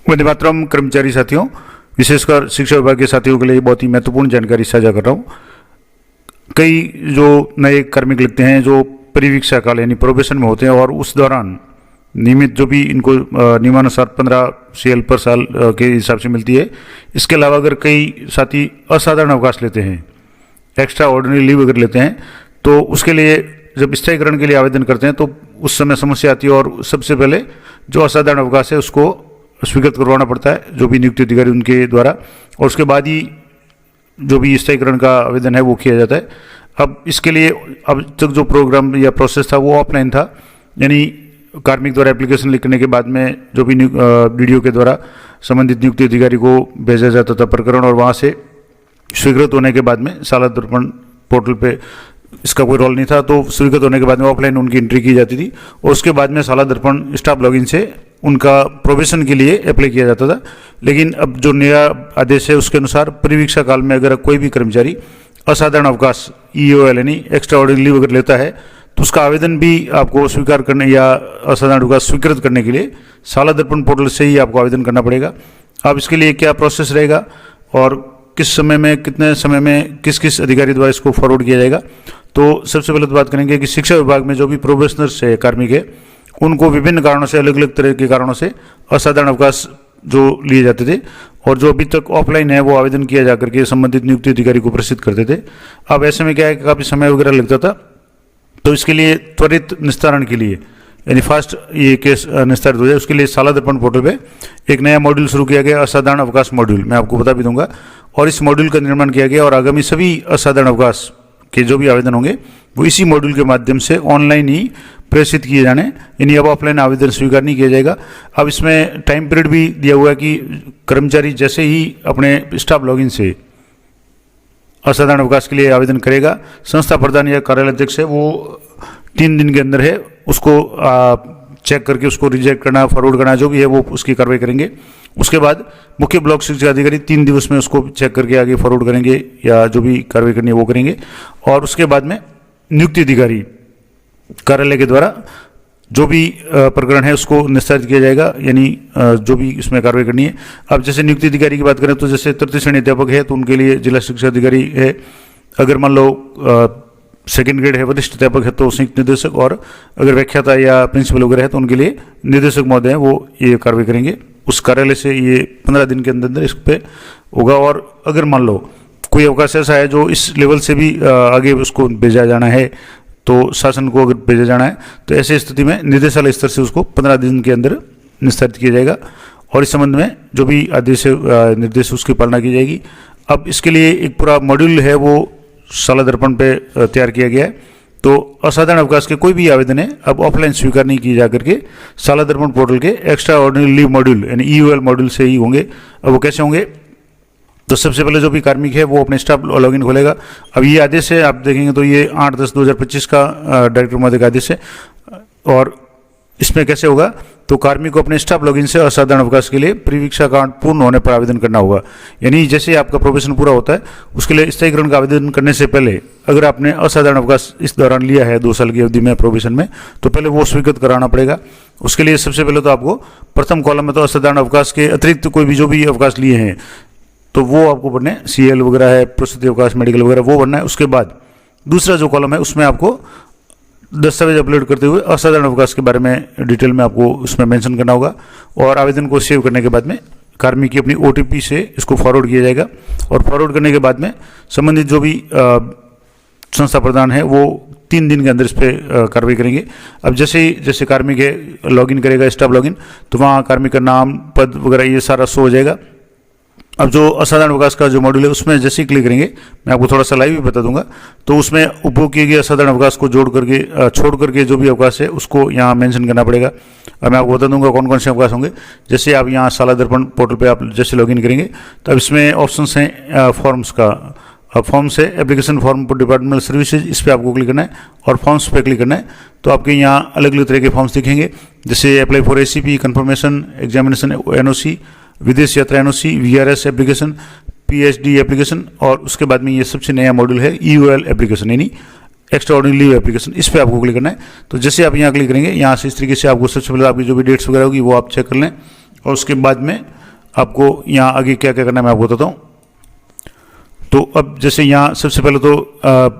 वंदे मातरम कर्मचारी साथियों, विशेषकर शिक्षा विभाग के साथियों के लिए बहुत ही महत्वपूर्ण जानकारी साझा कर रहा हूँ। कई जो नए कार्मिक लगते हैं जो परिवीक्षा काल यानी प्रोबेशन में होते हैं और उस दौरान नियमित जो भी इनको नियमानुसार 15 CL पर साल के हिसाब से मिलती है। इसके अलावा अगर कई साथी असाधारण अवकाश लेते हैं, एक्स्ट्रा ऑर्डिनरी लीव अगर लेते हैं, तो उसके लिए जब स्थायीकरण के लिए आवेदन करते हैं तो उस समय समस्या आती है और सबसे पहले जो असाधारण अवकाश है उसको स्वीकृत करवाना पड़ता है जो भी नियुक्त अधिकारी उनके द्वारा, और उसके बाद ही जो भी स्थायीकरण का आवेदन है वो किया जाता है। अब इसके लिए अब तक जो प्रोग्राम या प्रोसेस था वो ऑफलाइन था, यानी कार्मिक द्वारा एप्लीकेशन लिखने के बाद में जो भी DDO के द्वारा संबंधित नियुक्त अधिकारी को भेजा जाता था प्रकरण, और वहाँ से स्वीकृत होने के बाद में साला दर्पण पोर्टल पे इसका कोई रोल नहीं था, तो स्वीकृत होने के बाद में ऑफलाइन उनकी एंट्री की जाती थी और उसके बाद में साला दर्पण स्टाफ लॉगिन से उनका प्रोबेशन के लिए अप्लाई किया जाता था। लेकिन अब जो नया आदेश है उसके अनुसार परिवीक्षा काल में अगर कोई भी कर्मचारी असाधारण अवकाश EOL यानी एक्स्ट्रा ऑर्डिनरी लीव अगर लेता है तो उसका आवेदन भी आपको स्वीकार करने या असाधारण अवकाश स्वीकृत करने के लिए साला दर्पण पोर्टल से ही आपको आवेदन करना पड़ेगा। अब इसके लिए क्या प्रोसेस रहेगा और किस समय में कितने समय में किस किस अधिकारी द्वारा इसको फॉरवर्ड किया जाएगा, तो सबसे पहले तो बात करेंगे कि शिक्षा विभाग में जो भी प्रोबेशनर्स है कार्मिक है उनको विभिन्न कारणों से अलग अलग तरह के कारणों से असाधारण अवकाश जो लिए जाते थे और जो अभी तक ऑफलाइन है वो आवेदन किया जाकर के संबंधित नियुक्त अधिकारी को प्रेषित करते थे। अब ऐसे में क्या है कि काफ़ी समय वगैरह लगता था, तो इसके लिए त्वरित निस्तारण के लिए यानी फास्ट ये केस निस्तारित हो जाए उसके लिए साला दर्पण पोर्टल पे एक नया मॉड्यूल शुरू किया गया, असाधारण अवकाश मॉड्यूल। मैं आपको बता भी दूंगा, और इस मॉड्यूल का निर्माण किया गया और आगामी सभी असाधारण अवकाश के जो भी आवेदन होंगे वो इसी मॉड्यूल के माध्यम से ऑनलाइन ही प्रेषित किए जाने, यानी अब ऑफलाइन आवेदन स्वीकार नहीं किया जाएगा। अब इसमें टाइम पीरियड भी दिया हुआ है कि कर्मचारी जैसे ही अपने स्टाफ लॉगिन से असाधारण अवकाश के लिए आवेदन करेगा, संस्था प्रधान या कार्यालय अध्यक्ष है वो 3 दिन के अंदर है उसको चेक करके उसको रिजेक्ट करना, फॉरवर्ड करना जो भी है वो उसकी कार्रवाई करेंगे। उसके बाद मुख्य ब्लॉक शिक्षा अधिकारी 3 दिवस में उसको चेक करके आगे फॉरवर्ड करेंगे या जो भी कार्रवाई करनी है वो करेंगे, और उसके बाद में नियुक्त अधिकारी कार्यालय के द्वारा जो भी प्रकरण है उसको निस्तारित किया जाएगा, यानी जो भी इसमें कार्रवाई करनी है। अब जैसे नियुक्त अधिकारी की बात करें तो जैसे तृतीय श्रेणी अध्यापक है तो उनके लिए जिला शिक्षा अधिकारी है, अगर मान लो सेकेंड ग्रेड है वरिष्ठ अध्यापक है तो संयुक्त निदेशक, और अगर व्याख्याता या प्रिंसिपल वगैरह है तो उनके लिए निदेशक महोदय हैं वो ये कार्रवाई करेंगे। उस कार्यालय से ये 15 दिन के अंदर इस पर होगा। और अगर मान लो कोई अवकाश ऐसा है जो इस लेवल से भी आगे उसको भेजा जाना है, तो शासन को अगर भेजा जाना है तो ऐसी स्थिति में निदेशालय स्तर से उसको 15 दिन के अंदर निस्तारित किया जाएगा और इस संबंध में जो भी आदेश निर्देश उसकी पालना की जाएगी। अब इसके लिए एक पूरा मॉड्यूल है वो साला दर्पण पे तैयार किया गया है, तो असाधारण अवकाश के कोई भी आवेदन है अब ऑफलाइन स्वीकार नहीं किए जा करके साला दर्पण पोर्टल के एक्स्ट्रा ऑर्डिनरी लीव मॉड्यूल यानी EOL मॉड्यूल से ही होंगे। अब वो कैसे होंगे, तो सबसे पहले जो भी कार्मिक है वो अपने स्टाफ लॉगिन खोलेगा। अब ये आदेश है, आप देखेंगे तो ये 8/10/2025 का डायरेक्टर महोदय का आदेश है, और इसमें कैसे होगा तो कार्मिक को अपने स्टाफ लॉगिन से असाधारण अवकाश के लिए परिवीक्षा काल पूर्ण होने पर आवेदन करना होगा। यानी जैसे आपका प्रोबेशन पूरा होता है उसके लिए स्थायीकरण का आवेदन करने से पहले अगर आपने असाधारण अवकाश इस दौरान लिया है 2 साल की अवधि में प्रोबेशन में, तो पहले वो स्वीकृत कराना पड़ेगा। उसके लिए सबसे पहले तो आपको प्रथम कॉलम में तो असाधारण अवकाश के अतिरिक्त कोई भी जो भी अवकाश लिए हैं तो वो आपको भरने, CL वगैरह है, प्रसूति अवकाश, मेडिकल वगैरह वो भरना है। उसके बाद दूसरा जो कॉलम है उसमें आपको दस्तावेज अपलोड करते हुए असाधारण अवकाश के बारे में डिटेल में आपको उसमें मेंशन करना होगा, और आवेदन को सेव करने के बाद में कार्मिक की अपनी OTP से इसको फॉरवर्ड किया जाएगा, और फॉरवर्ड करने के बाद में संबंधित जो भी संस्था प्रधान है वो 3 दिन के अंदर इस पर कार्रवाई करेंगे। अब जैसे कार्मिक है लॉगिन करेगा स्टाफ लॉगिन, तो वहाँ कार्मिक का नाम, पद वगैरह ये सारा शो हो जाएगा। अब जो असाधारण अवकाश का जो मॉड्यूल है उसमें जैसे ही क्लिक करेंगे, मैं आपको थोड़ा सा लाइव भी बता दूंगा, तो उसमें उपयोग किए गए असाधारण अवकाश को छोड़ करके जो भी अवकाश है उसको यहाँ मेंशन करना पड़ेगा। अब मैं आपको बता दूंगा कौन कौन से अवकाश होंगे। जैसे आप यहाँ साला दर्पण पोर्टल पे आप जैसे लॉगिन करेंगे तो अब इसमें ऑप्शन हैं फॉर्म्स का। अब फॉर्म्स है application form for departmental services, इस पर आपको क्लिक करना है और फॉर्म्स पे क्लिक करना है। तो आपके यहाँ अलग अलग तरह के फॉर्म्स दिखेंगे, जैसे apply for ACP, confirmation, examination NOC, विदेश यात्रा NOC, VRS application, PhD application, और उसके बाद में ये सबसे नया मॉड्यूल है EOL एप्लीकेशन यानी एक्स्ट्रा ऑर्डिनरी लीव एप्लीकेशन। इस पर आपको क्लिक करना है। तो जैसे आप यहाँ क्लिक करेंगे, यहाँ से इस तरीके से आपको सबसे पहले आपकी जो भी डेट्स वगैरह होगी वो आप चेक कर लें, और उसके बाद में आपको यहाँ आगे क्या क्या करना है मैं आपको बताता हूँ। तो अब जैसे यहाँ सबसे पहले तो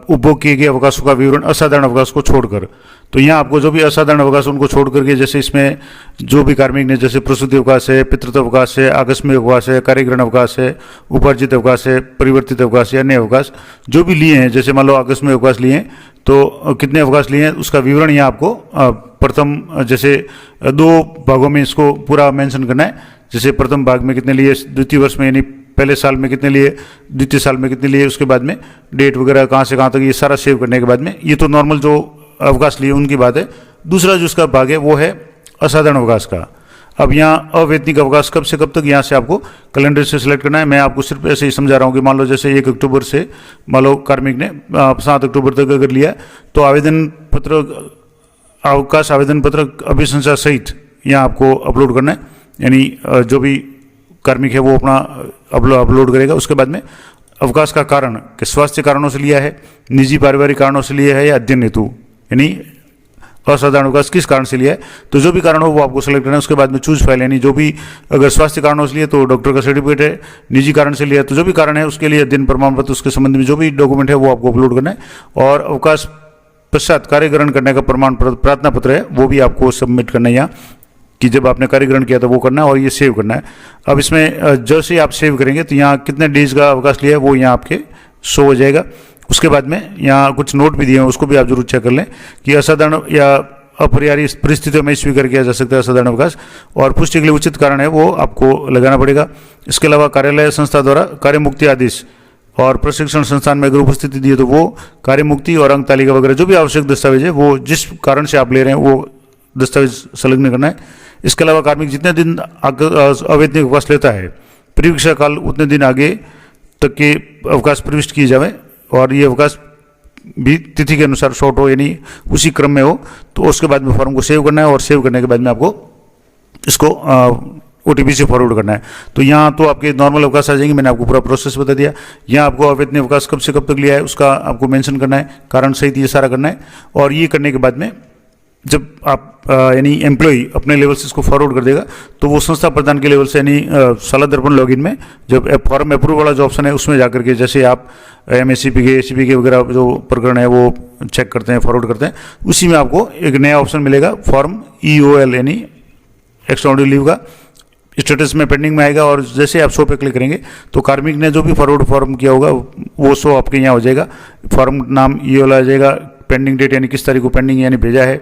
उपभोग किए गए अवकाशों का विवरण असाधारण अवकाश को छोड़कर, तो यहाँ आपको जो भी असाधारण अवकाश उनको छोड़ करके, जैसे इसमें जो भी कार्मिक ने जैसे प्रसूति अवकाश है, पितृत्व अवकाश है, आकस्मिक अवकाश है, कार्यग्रहण अवकाश है, उपार्जित अवकाश है, परिवर्तित अवकाश है, अन्य अवकाश जो भी लिए हैं, जैसे मान लो आकस्मिक अवकाश लिए हैं तो कितने अवकाश लिए हैं उसका विवरण यहाँ आपको प्रथम जैसे 2 भागों में इसको पूरा मेंशन करना है। जैसे प्रथम भाग में कितने लिए, द्वितीय वर्ष में यानी पहले साल में कितने लिए, द्वितीय साल में कितने लिए, उसके बाद में डेट वगैरह कहाँ से कहाँ तक ये सारा सेव करने के बाद में, ये तो नॉर्मल जो अवकाश लिए उनकी बात है। दूसरा जो इसका भाग है वो है असाधारण अवकाश का। अब यहाँ अवैतनिक अवकाश कब से कब तक यहाँ से आपको कैलेंडर से सिलेक्ट करना है। मैं आपको सिर्फ ऐसे ही समझा रहा हूँ कि मान लो जैसे 1 अक्टूबर से मान लो कार्मिक ने 7 अक्टूबर तक अगर लिया तो आवेदन पत्र, अवकाश आवेदन पत्र अभिशंसा सहित यहाँ आपको अपलोड करना है। यानी जो भी कार्मिक है वो अपना अपलोड करेगा। उसके बाद में अवकाश का कारण कि स्वास्थ्य कारणों से लिया है, निजी पारिवारिक कारणों से लिया है या अध्ययन हेतु, यानी असाधारण अवकाश किस कारण से लिया है, तो जो भी कारण हो वो आपको सेलेक्ट करना है। उसके बाद में चूज फाइल, यानी जो भी अगर स्वास्थ्य कारणों से लिए तो डॉक्टर का सर्टिफिकेट है, निजी कारण से लिया तो जो भी कारण है उसके लिए अध्ययन प्रमाण पत्र, उसके संबंध में जो भी डॉक्यूमेंट है वो आपको अपलोड करना है। और अवकाश पश्चात कार्य ग्रहण करने का प्रमाण प्रार्थना पत्र है वो भी आपको सबमिट करना है यहाँ, कि जब आपने कार्य ग्रहण किया था वो करना है और ये सेव करना है। अब इसमें जैसे ही आप सेव करेंगे तो यहाँ कितने डेज का अवकाश लिया है वो यहाँ आपके शो हो जाएगा। उसके बाद में यहाँ कुछ नोट भी दिए हैं, उसको भी आप जरूर चेक कर लें कि असाधारण या अपरिहार्य परिस्थितियों में स्वीकार किया जा सकता है असाधारण अवकाश, और पुष्टि के लिए उचित कारण है वो आपको लगाना पड़ेगा। इसके अलावा कार्यालय संस्था द्वारा कार्य मुक्ति आदेश और प्रशिक्षण संस्थान में अगर उपस्थिति दी है तो वो कार्य मुक्ति और अंक तालिका वगैरह जो भी आवश्यक दस्तावेज है वो जिस कारण से आप ले रहे हैं वो दस्तावेज संलग्न करना है। इसके अलावा कार्मिक जितने दिन अवैतनिक अवकाश लेता है परिवीक्षा काल उतने दिन आगे तक के अवकाश प्रविष्ट किए जाए, और ये अवकाश भी तिथि के अनुसार शॉर्ट हो यानी उसी क्रम में हो। तो उसके बाद में फॉर्म को सेव करना है और सेव करने के बाद में आपको इसको OTP से फॉरवर्ड करना है। तो यहाँ तो आपके नॉर्मल अवकाश आ जाएंगे, मैंने आपको पूरा प्रोसेस बता दिया। यहाँ आपको अवैतनिक अवकाश कब से कब तक लिया है उसका आपको मेंशन करना है, कारण सहित ये सारा करना है। और ये करने के बाद में जब आप यानी एम्प्लॉई अपने लेवल से इसको फॉरवर्ड कर देगा तो वो संस्था प्रधान के लेवल से यानी साला दर्पण लॉगिन में जब फॉर्म अप्रूव वाला जो ऑप्शन है उसमें जाकर के जैसे आप MSCP के ACP के वगैरह जो प्रकरण है वो चेक करते हैं, फॉरवर्ड करते हैं, उसी में आपको एक नया ऑप्शन मिलेगा फॉर्म EOL यानी एक्स्ट्राऑर्डिनरी लीव का स्टेटस में पेंडिंग में आएगा। और जैसे आप शो पे क्लिक करेंगे तो कार्मिक ने जो भी फॉरवर्ड फॉर्म किया होगा वो शो आपके यहाँ हो जाएगा। फॉर्म नाम EOL आ जाएगा, पेंडिंग डेट यानी किस तारीख को पेंडिंग यानी भेजा है,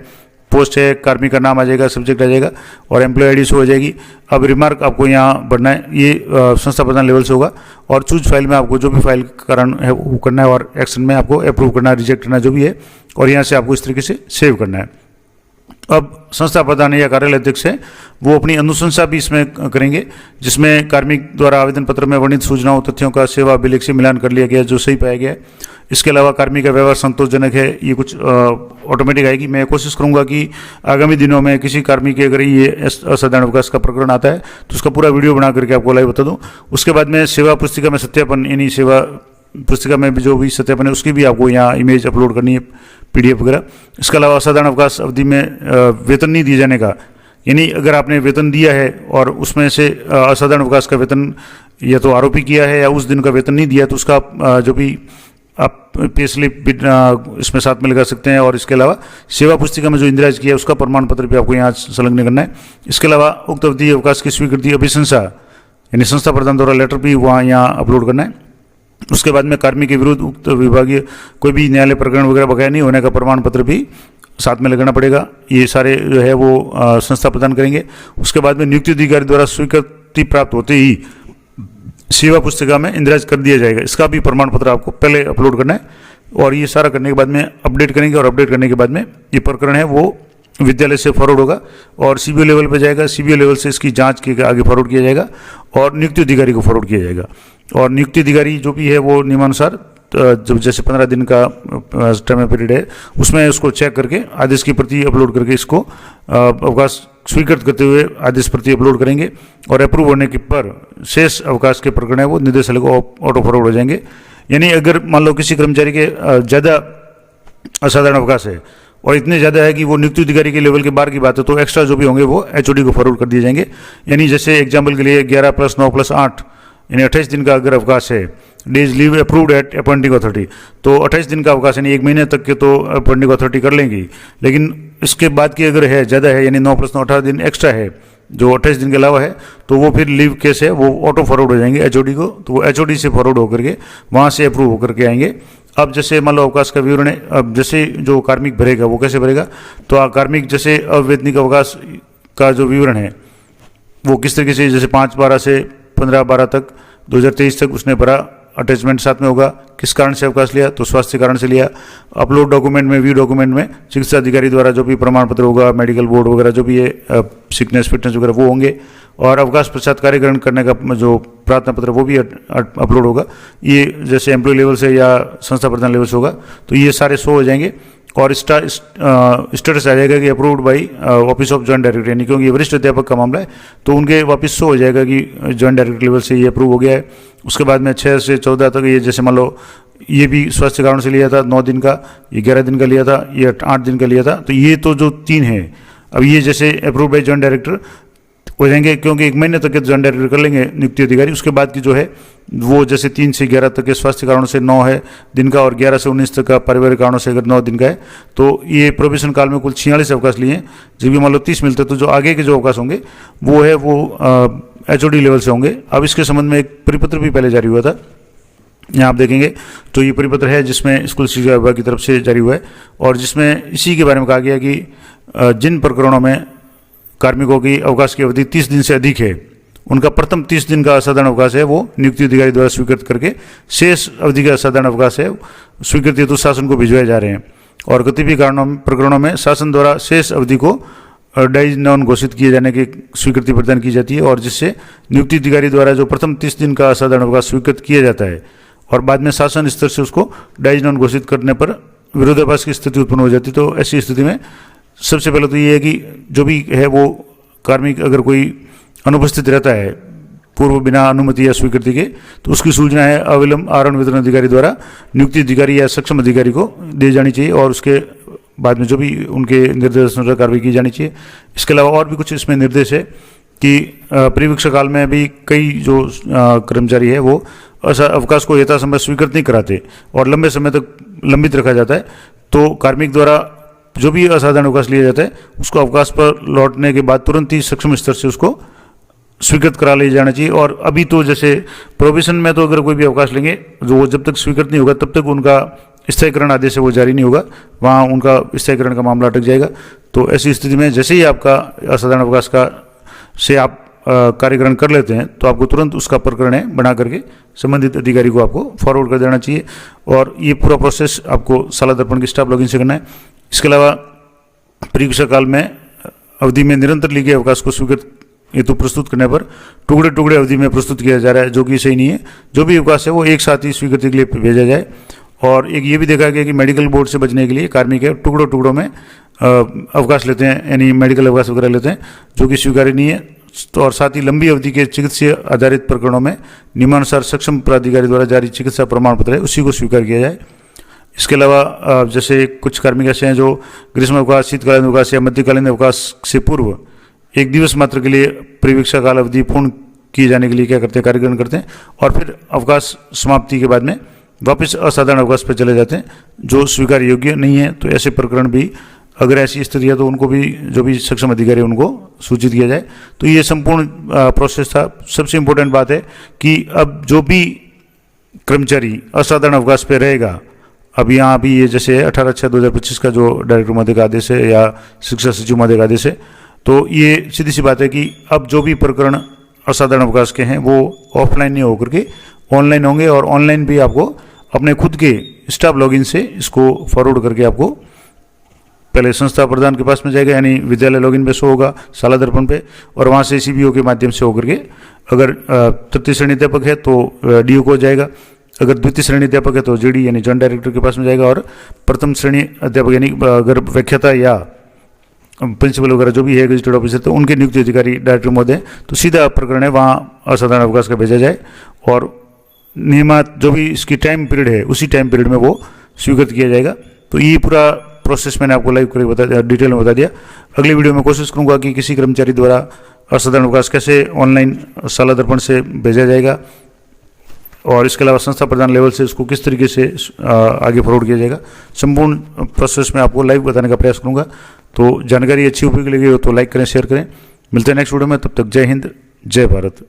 पोस्ट है, कार्मिक का नाम आ जाएगा, सब्जेक्ट आ जाएगा और एम्प्लॉय ID शो हो जाएगी। अब रिमार्क आपको यहाँ बढ़ना है, ये संस्था प्रधान लेवल से होगा। और चूज फाइल में आपको जो भी फाइल कारण है वो करना है और एक्शन में आपको अप्रूव करना है, रिजेक्ट करना जो भी है, और यहाँ से आपको इस तरीके से सेव करना है। अब संस्था प्रधान या कार्यालय अध्यक्ष है वो अपनी अनुशंसा भी इसमें करेंगे, जिसमें कार्मिक द्वारा आवेदन पत्र में वर्णित सूचनाओं तथ्यों का सेवा अभिलेख से मिलान कर लिया गया जो सही पाया गया है। इसके अलावा कार्मिक का व्यवहार संतोषजनक है, ये कुछ ऑटोमेटिक आएगी। मैं कोशिश करूंगा कि आगामी दिनों में किसी कार्मिक के अगर ये असाधारण अवकाश का प्रकरण आता है तो उसका पूरा वीडियो बना करके आपको लाइव बता दूं। उसके बाद में सेवा पुस्तिका में सत्यापन यानी सेवा पुस्तिका में जो भी सत्यापन है उसकी भी आपको यहाँ इमेज अपलोड करनी है, PDF वगैरह। इसके अलावा असाधारण अवकाश अवधि में वेतन नहीं दिए जाने का, यानी अगर आपने वेतन दिया है और उसमें से असाधारण अवकाश का वेतन या तो आरोपी किया है या उस दिन का वेतन नहीं दिया तो उसका जो भी आप पे स्लिप इसमें साथ में लगा सकते हैं। और इसके अलावा सेवा पुस्तिका में जो इंदिराज किया है उसका प्रमाण पत्र भी आपको यहाँ संलग्न करना है। इसके अलावा उक्त अवधि अवकाश की स्वीकृति अभिशंसा यानी संस्था प्रधान द्वारा लेटर भी वहाँ यहाँ अपलोड करना है। उसके बाद में कार्मिक के विरुद्ध उक्त विभागीय कोई भी न्यायालय प्रकरण वगैरह बकाया नहीं होने का प्रमाण पत्र भी साथ में लगाना पड़ेगा। ये सारे जो है वो संस्था प्रदान करेंगे। उसके बाद में नियुक्ति अधिकारी द्वारा स्वीकृति प्राप्त होते ही सेवा पुस्तिका में इंदिराज कर दिया जाएगा, इसका भी प्रमाण पत्र आपको पहले अपलोड करना है। और ये सारा करने के बाद में अपडेट करेंगे और अपडेट करने के बाद में ये प्रकरण है वो विद्यालय से फॉरवर्ड होगा और CBO लेवल पर जाएगा। CBO लेवल से इसकी जांच के आगे फॉरवर्ड किया जाएगा और नियुक्ति अधिकारी को फॉरवर्ड किया जाएगा। और नियुक्ति अधिकारी जो भी है वो नियमानुसार जब जैसे 15 दिन का टाइम पीरियड है उसमें उसको चेक करके आदेश की प्रति अपलोड करके इसको अवकाश स्वीकृत करते हुए आदेश प्रति अपलोड करेंगे। और अप्रूव होने के पर शेष अवकाश के प्रकरण है वो निदेशालय को ऑटो फॉरवर्ड हो जाएंगे। यानी अगर मान लो किसी कर्मचारी के ज़्यादा असाधारण अवकाश है और इतने ज़्यादा है कि वो नियुक्ति अधिकारी के लेवल के बाहर की बात है, तो एक्स्ट्रा जो भी होंगे वो एचओडी को फॉरवर्ड कर दिए जाएंगे। यानी जैसे एग्जाम्पल के लिए 11 + 9 + 8 यानी 28 दिन का अगर अवकाश है, days leave approved at appointing authority, तो 28 दिन का अवकाश यानी 1 महीने तक के तो अपॉइंटिंग अथॉरिटी कर लेंगी। लेकिन इसके बाद की अगर है ज़्यादा है, यानी 9 + 9 18 दिन एक्स्ट्रा है जो 28 दिन के अलावा है, तो वो फिर लीव केस है वो ऑटो फॉरवर्ड हो जाएंगे एचओडी को, तो वो एचओडी से फॉरवर्ड होकर के वहाँ से अप्रूव होकर के आएंगे। अब जैसे मान लो अवकाश का विवरण है, अब जैसे जो कार्मिक भरेगा वो कैसे भरेगा, तो कार्मिक जैसे अवैतनिक अवकाश का जो विवरण है वो किस तरीके से, जैसे 5/12 से 15/12 तक 2023 तक उसने भरा, अटैचमेंट साथ में होगा, किस कारण से अवकाश लिया, तो स्वास्थ्य कारण से लिया। अपलोड डॉक्यूमेंट में, व्यू डॉक्यूमेंट में चिकित्सा अधिकारी द्वारा जो भी प्रमाण पत्र होगा, मेडिकल बोर्ड वगैरह जो भी है, सिकनेस फिटनेस वगैरह वो होंगे, और अवकाश पश्चात कार्य ग्रहण करने का जो प्रार्थना पत्र वो भी अपलोड होगा। ये जैसे एम्प्लॉय लेवल से या संस्था प्रधान लेवल से होगा, तो ये सारे शो हो जाएंगे और स्टेटस आ जाएगा कि approved by office of joint director, यानी क्योंकि ये वरिष्ठ अध्यापक का मामला है तो उनके वापस शो हो जाएगा कि जॉइंट डायरेक्टर लेवल से ये अप्रूव हो गया है। उसके बाद में 6 से 14 तक ये जैसे मान लो ये भी स्वास्थ्य कारण से लिया था 9 दिन का, ये 11 दिन का लिया था, ये 8 दिन का लिया था, तो ये तो जो 3 है अब ये जैसे अप्रूव्ड बाई जॉइंट डायरेक्टर हो जाएंगे, क्योंकि 1 महीने तक के जॉइंट डायरेक्टर कर लेंगे नियुक्ति अधिकारी। उसके बाद की जो है वो जैसे 3 से 11 तक के स्वास्थ्य कारणों से 9 है दिन का, और 11 से 19 तक का पारिवारिक कारणों से अगर 9 दिन का है, तो ये प्रोबेशन काल में कुल 46 अवकाश लिए हैं। जब भी मान लो 30 मिलते तो जो आगे के जो अवकाश होंगे वो है वो एचओडी लेवल से होंगे। अब इसके संबंध में एक परिपत्र भी पहले जारी हुआ था, यहाँ आप देखेंगे तो ये परिपत्र है जिसमें स्कूल शिक्षा विभाग की तरफ से जारी हुआ है, और जिसमें इसी के बारे में कहा गया कि जिन प्रकरणों में कार्मिकों की अवकाश की अवधि 30 दिन से अधिक है, उनका प्रथम 30 दिन का असाधारण अवकाश है वो नियुक्ति अधिकारी द्वारा स्वीकृत करके शेष अवधि का असाधारण अवकाश है स्वीकृत हेतु शासन को भिजवाए जा रहे हैं। और कतिपय प्रकरणों में शासन द्वारा शेष अवधि को डाइज नॉन घोषित किए जाने की स्वीकृति प्रदान की जाती है, और जिससे नियुक्ति अधिकारी द्वारा जो प्रथम 30 दिन का असाधारण अवकाश स्वीकृत किया जाता है और बाद में शासन स्तर से उसको डाइज नॉन घोषित करने पर विरोधाभास की स्थिति उत्पन्न हो जाती है। तो ऐसी स्थिति में सबसे पहले तो ये है कि जो भी है वो कार्मिक अगर कोई अनुपस्थित रहता है पूर्व बिना अनुमति या स्वीकृति के, तो उसकी सूचना है अविलंब आहरण वितरण अधिकारी द्वारा नियुक्ति अधिकारी या सक्षम अधिकारी को दी जानी चाहिए, और उसके बाद में जो भी उनके निर्देश अनुसार कार्रवाई की जानी चाहिए। इसके अलावा और भी कुछ इसमें निर्देश है कि परिवीक्षा काल में भी कई जो कर्मचारी है वो अवकाश को यथासंभव स्वीकृत नहीं कराते और लंबे समय तक लंबित रखा जाता है, तो कार्मिक द्वारा जो भी असाधारण अवकाश लिया जाता है उसको अवकाश पर लौटने के बाद तुरंत ही सक्षम स्तर से उसको स्वीकृत करा लिया जाना चाहिए। और अभी तो जैसे प्रोविजन में तो अगर कोई भी अवकाश लेंगे जो वो जब तक स्वीकृत नहीं होगा तब तक उनका स्थायीकरण आदेश है वो जारी नहीं होगा, वहाँ उनका स्थायीकरण का मामला अटक जाएगा। तो ऐसी स्थिति में जैसे ही आपका असाधारण अवकाश का से आप कार्यग्रहण कर लेते हैं तो आपको तुरंत उसका प्रकरण है बना करके संबंधित अधिकारी को आपको फॉरवर्ड कर देना चाहिए, और ये पूरा प्रोसेस आपको साला दर्पण की स्टाफ लॉगिन से करना है। इसके अलावा परीक्षा काल में अवधि में निरंतर लिए गए अवकाश को स्वीकृत हेतु प्रस्तुत करने पर टुकड़े टुकड़े अवधि में प्रस्तुत किया जा रहा है, जो कि सही नहीं है। जो भी अवकाश है वो एक साथ ही स्वीकृति के लिए भेजा जाए। और एक ये भी देखा गया कि मेडिकल बोर्ड से बचने के लिए कार्मिक है टुकड़ों टुकड़ों में अवकाश लेते हैं, यानी मेडिकल अवकाश वगैरह लेते हैं, जो कि स्वीकार्य नहीं है। तो और साथ ही लंबी अवधि के चिकित्सीय आधारित प्रकरणों में नियमानुसार सक्षम प्राधिकारी द्वारा जारी चिकित्सा प्रमाण पत्र है उसी को स्वीकार किया जाए। इसके अलावा जैसे कुछ कार्मिक ऐसे हैं जो ग्रीष्म अवकाश, शीतकालीन अवकाश या मध्यकालीन अवकाश से पूर्व 1 दिवस मात्र के लिए परिवीक्षा काल अवधि पूर्ण किए जाने के लिए क्या करते हैं, कार्यग्रहण करते हैं, और फिर अवकाश समाप्ति के बाद में वापस असाधारण अवकाश पर चले जाते हैं, जो स्वीकार योग्य नहीं है। तो ऐसे प्रकरण भी अगर ऐसी स्थिति है तो उनको भी जो भी सक्षम अधिकारी है उनको सूचित किया जाए। तो ये संपूर्ण प्रोसेस था। सबसे इम्पोर्टेंट बात है कि अब जो भी कर्मचारी असाधारण अवकाश पे रहेगा, अब यहाँ भी ये जैसे 18/6/2025 का जो डायरेक्टर महोदय का आदेश है या शिक्षा सचिव महोदय का आदेश है, तो ये सीधी सी बात है कि अब जो भी प्रकरण असाधारण अवकाश के हैं वो ऑफलाइन नहीं होकर के ऑनलाइन होंगे, और ऑनलाइन भी आपको अपने खुद के स्टाफ लॉगिन से इसको फॉरवर्ड करके आपको पहले संस्था प्रधान के पास में जाएगा, यानी विद्यालय लॉगिन पे शो होगा साला दर्पण पे, और वहाँ से सीबीओ के माध्यम से होकर के अगर तृतीय श्रेणी अध्यापक है तो डीओ को जाएगा, अगर द्वितीय श्रेणी अध्यापक है तो जेडी यानी जॉइंट डायरेक्टर के पास में जाएगा, और प्रथम श्रेणी अध्यापक यानी अगर व्याख्याता या प्रिंसिपल वगैरह जो भी है गजेटेड ऑफिसर तो उनके नियुक्ति अधिकारी डायरेक्टर महोदय, तो सीधा प्रकरण है वहाँ असाधारण अवकाश का भेजा जाए, और नियमित जो भी इसकी टाइम पीरियड है उसी टाइम पीरियड में वो स्वीकृत किया जाएगा। तो ये पूरा प्रोसेस मैंने आपको लाइव करके बता दिया, डिटेल में बता दिया। अगली वीडियो में कोशिश करूंगा कि किसी कर्मचारी द्वारा असाधारण अवकाश कैसे ऑनलाइन साला दर्पण से भेजा जाएगा और इसके अलावा संस्था प्रधान लेवल से इसको किस तरीके से आगे फॉरवर्ड किया जाएगा, संपूर्ण प्रोसेस में आपको लाइव बताने का प्रयास करूंगा। तो जानकारी अच्छी उपयोगी लगी हो तो लाइक करें, शेयर करें। मिलते हैं नेक्स्ट वीडियो में, तब तक जय हिंद, जय भारत।